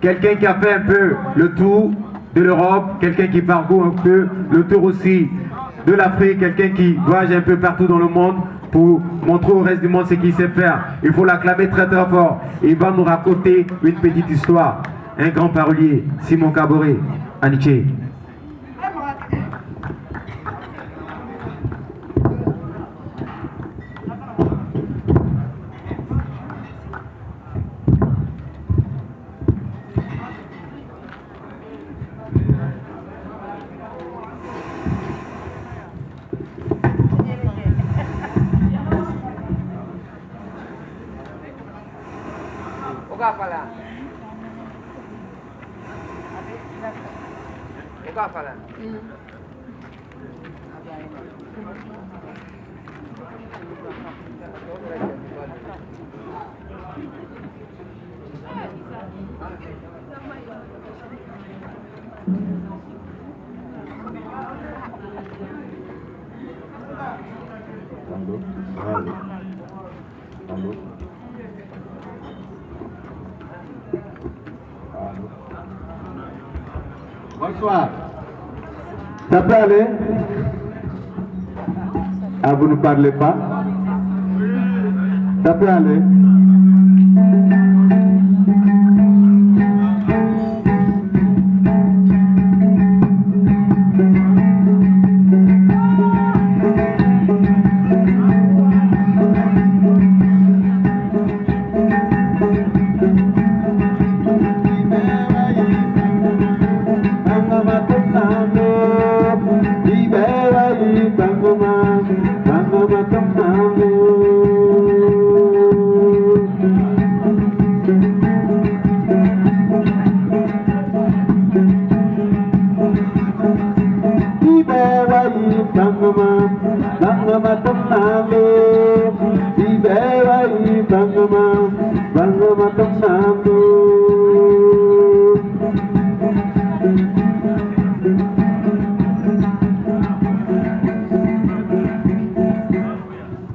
quelqu'un qui a fait un peu le tour de l'Europe, quelqu'un qui parcourt un peu le tour aussi de l'Afrique, quelqu'un qui voyage un peu partout dans le monde pour montrer au reste du monde ce qu'il sait faire. Il faut l'acclamer très très fort. Il va nous raconter une petite histoire. Un grand parolier, Simon Kaboré, Aniché. Bonsoir. Ça peut aller? Ah, vous ne parlez pas? Ça peut aller?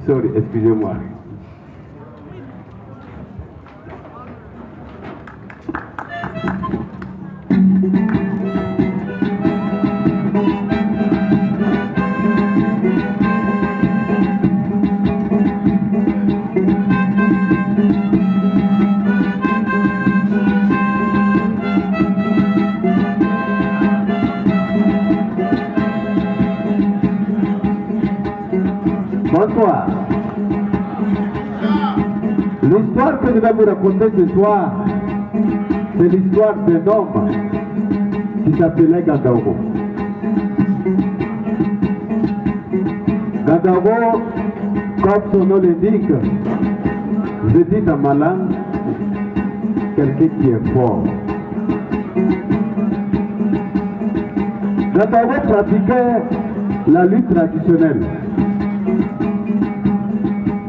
Sorry, excusez-moi. Bonsoir. L'histoire que je vais vous raconter ce soir, c'est l'histoire d'un homme qui s'appelait Gandaogo. Gandaogo, comme son nom l'indique, je dis dans ma langue, quelqu'un qui est fort. Gandaogo pratiquait la lutte traditionnelle.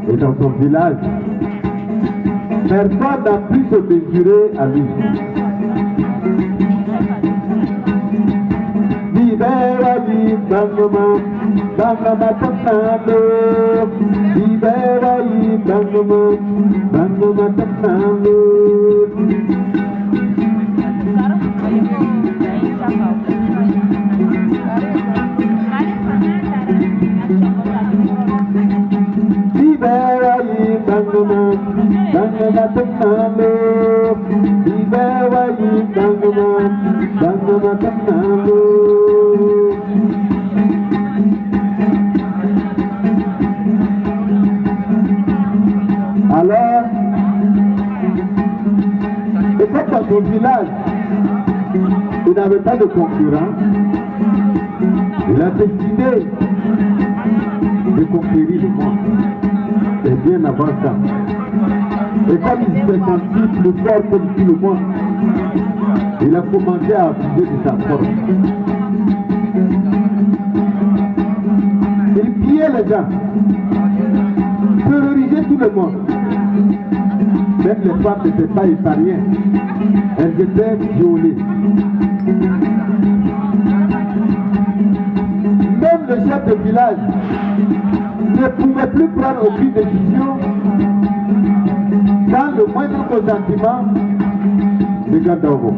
Et dans son village, personne n'a pu se mesurer à lui. Libéra-y, Bangoma, Bangoma Tokando. Libéra-y, Bangoma, Bangoma Tokando. Libéra-y, Bangoma, Bangoma Tokando. Libéra-y, Bangoma, Bangoma Tokando. Alors, et comme dans son village, il n'avait pas de concurrent, il a décidé de conquérir le monde. Et bien avant ça. Et comme il s'est senti plus fort que tout le monde, il a commencé à abuser de sa force. Il pillait les gens, terrorisait tout le monde. Même les femmes n'étaient pas épargnées, elles étaient violées. Même le chef de village ne pouvait plus prendre aucune décision sans le moindre consentiment de Gandogo.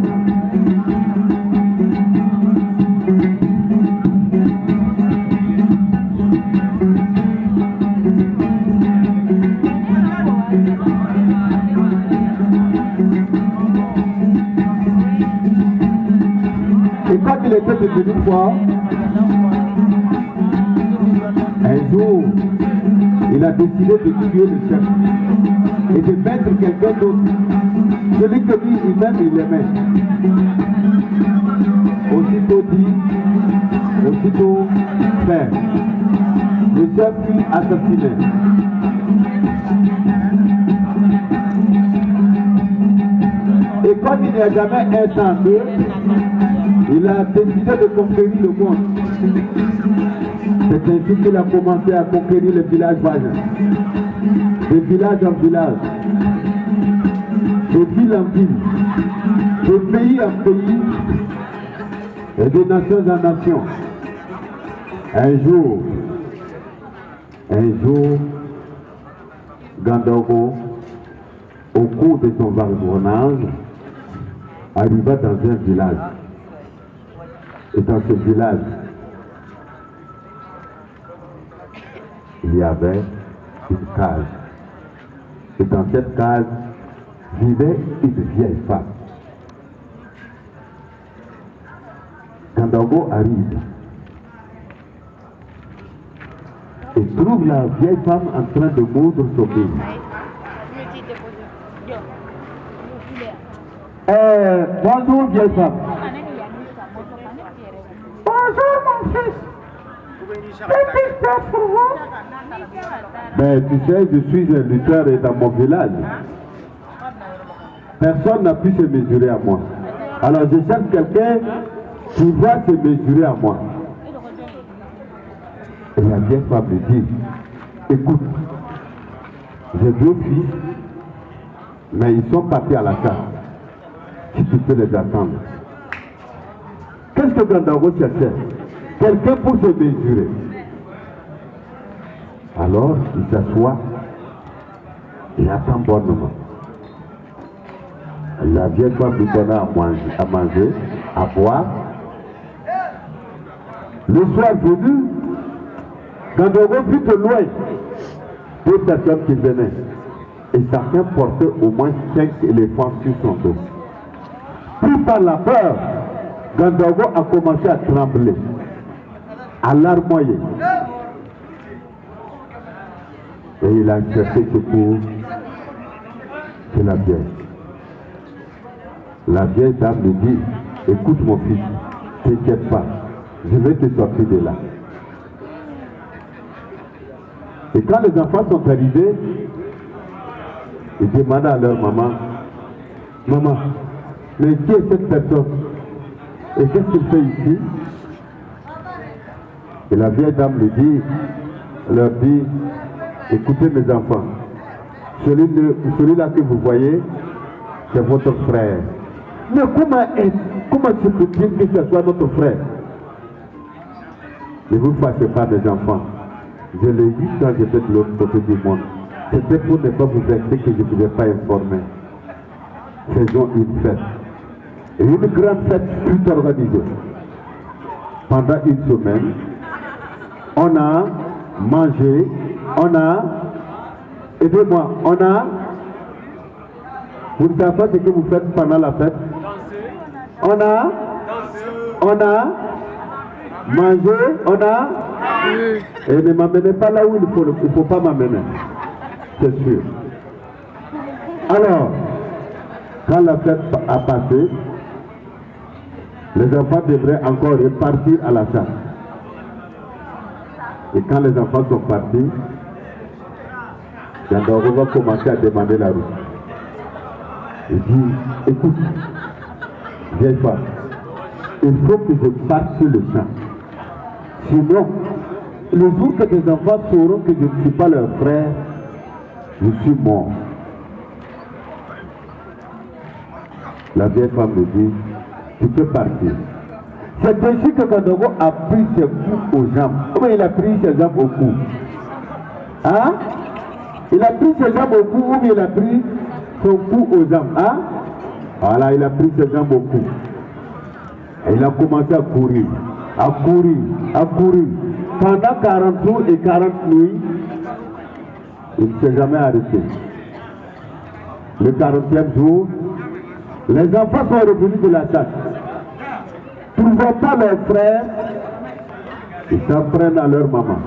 Et quand il était devenu fort, un jour, il a décidé de tuer le chef et de mettre quelqu'un d'autre. Celui que lui, il aimait. Aussitôt dit, aussitôt fait. Le chef fut assassiné. Et comme il n'y a jamais un sans deux, il a décidé de conquérir le monde. C'est ainsi qu'il a commencé à conquérir les villages voisins. De village en village, de ville en ville, de pays en pays, et de nation en nation. Un jour, Gandogo, au cours de son vagabondage, arriva dans un village. Et dans ce village, il y avait une cage. Et dans cette cage vivait une vieille femme. Gandogo arrive et trouve la vieille femme en train de moudre son fils. Bonjour vieille femme. Bonjour mon fils. Que puis-je faire pour vous? Ben, tu sais, je suis un lutteur et dans mon village, personne n'a pu se mesurer à moi. Alors je cherche quelqu'un qui va se mesurer à moi. Et la vieille femme me dit, écoute, j'ai deux fils, mais ils sont partis à la chasse. Si tu peux les attendre. Qu'est-ce que Gandogo cherchait? Quelqu'un pour se mesurer. Alors, il s'assoit et attend bonnement. La vieille femme lui donna à manger, à boire. Le soir venu, Gandogo vit de loin deux personnes qui venaient. Et chacun portait au moins 5 éléphants sur son dos. Pris par la peur, Gandogo a commencé à trembler, à larmoyer. Et il a cherché secours chez la vieille. La vieille dame lui dit, écoute mon fils, t'inquiète pas, je vais te sortir de là. Et quand les enfants sont arrivés, ils demandent à leur maman, maman, mais qui est cette personne? Et qu'est-ce qu'il fait ici? Et la vieille dame leur dit, écoutez mes enfants, celui-là que vous voyez, c'est votre frère. Mais comment se peut-il que ce soit notre frère? Ne vous fâchez pas des enfants. Je l'ai dit quand j'étais de l'autre côté du monde. C'était pour ne pas vous vexer que je ne vous ai pas informé. Faisons une fête. Et une grande fête fut organisée. Pendant une semaine, on a mangé, aidez-moi, vous ne savez pas ce que vous faites pendant la fête? On a mangé, et ne m'amenez pas là où il ne faut pas m'amener, c'est sûr. Alors, quand la fête a passé, les enfants devraient encore repartir à la chasse. Et quand les enfants sont partis, Gandogo va commencer à demander la route. Il dit, écoute, vieille femme, il faut que je parte sur le champ. Sinon, le jour que tes enfants sauront que je ne suis pas leur frère, je suis mort. La vieille femme me dit, tu peux partir. C'est ainsi que Gandogo a pris ses coups aux jambes. Comment il a pris ses jambes au cou? Hein? Il a pris ses jambes au cou ou il a pris son cou aux jambes? Hein? Voilà, il a pris ses jambes au cou. Et il a commencé à courir, à courir, à courir. Pendant 40 jours et 40 nuits, il ne s'est jamais arrêté. Le 40e jour, les enfants sont revenus de la chasse. Trouvant pas leurs frères, ils s'en prennent à leur maman.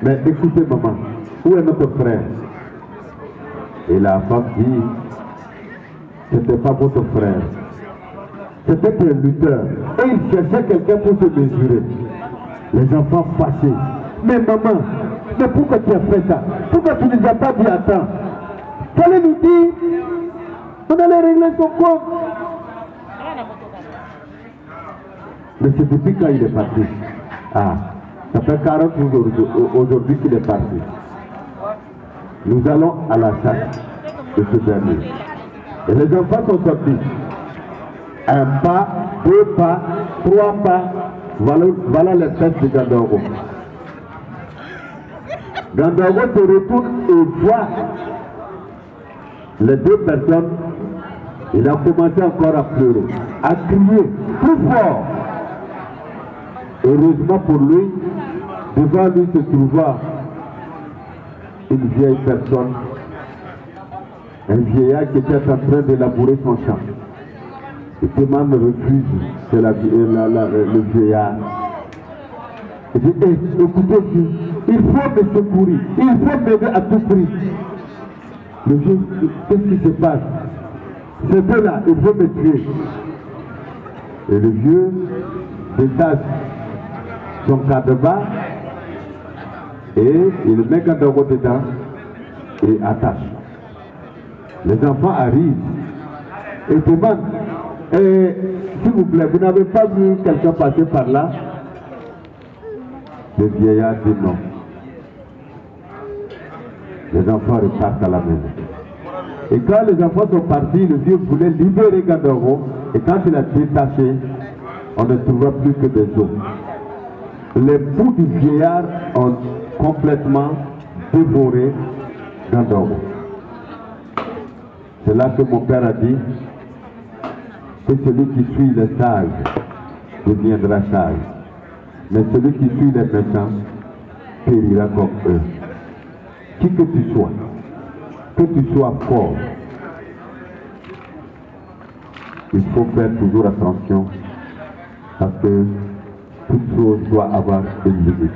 Mais écoutez maman, où est notre frère? Et la femme dit, ce n'était pas votre frère. C'était un lutteur. Et il cherchait quelqu'un pour se mesurer. Les enfants fâchés. Mais maman, mais pourquoi tu as fait ça? Pourquoi tu ne nous as pas dit à temps? Tu allais nous dire, on allait régler son compte. Mais c'est depuis quand il est parti? Ah, ça fait 40 jours aujourd'hui qu'il est parti. Nous allons à la chasse de ce dernier. Et les enfants sont sortis. Un pas, 2 pas, 3 pas. Voilà les fesses de Gandogo. Gandogo se retourne et voit les 2 personnes. Il a commencé encore à pleurer, à crier plus fort. Heureusement pour lui, devant lui se trouva une vieille personne, un vieillard qui était en train de labourer son champ. Il demande le refuge, c'est le vieillard. Il dit, écoutez, il faut me secourir, il faut m'aider à tout prix. Le vieux, qu'est-ce qui se passe? Ce deux-là, il veut me tuer. Et le vieux détache son cadre-bas et il met Gandogo dedans et attache. Les enfants arrivent et demandent, s'il vous plaît, vous n'avez pas vu quelqu'un passer par là? Le vieillard dit non. Les enfants repartent à la maison. Et quand les enfants sont partis, le vieux voulait libérer Gandogo et quand il a détaché, on ne trouva plus que des os. Les bouts du vieillard ont complètement dévoré Gandogo. C'est là que mon père a dit que celui qui suit les sages deviendra sage. Mais celui qui suit les méchants périra comme eux. Qui que tu sois fort, il faut faire toujours attention parce que toute chose doit avoir une limite.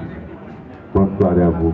Bonne soirée à vous.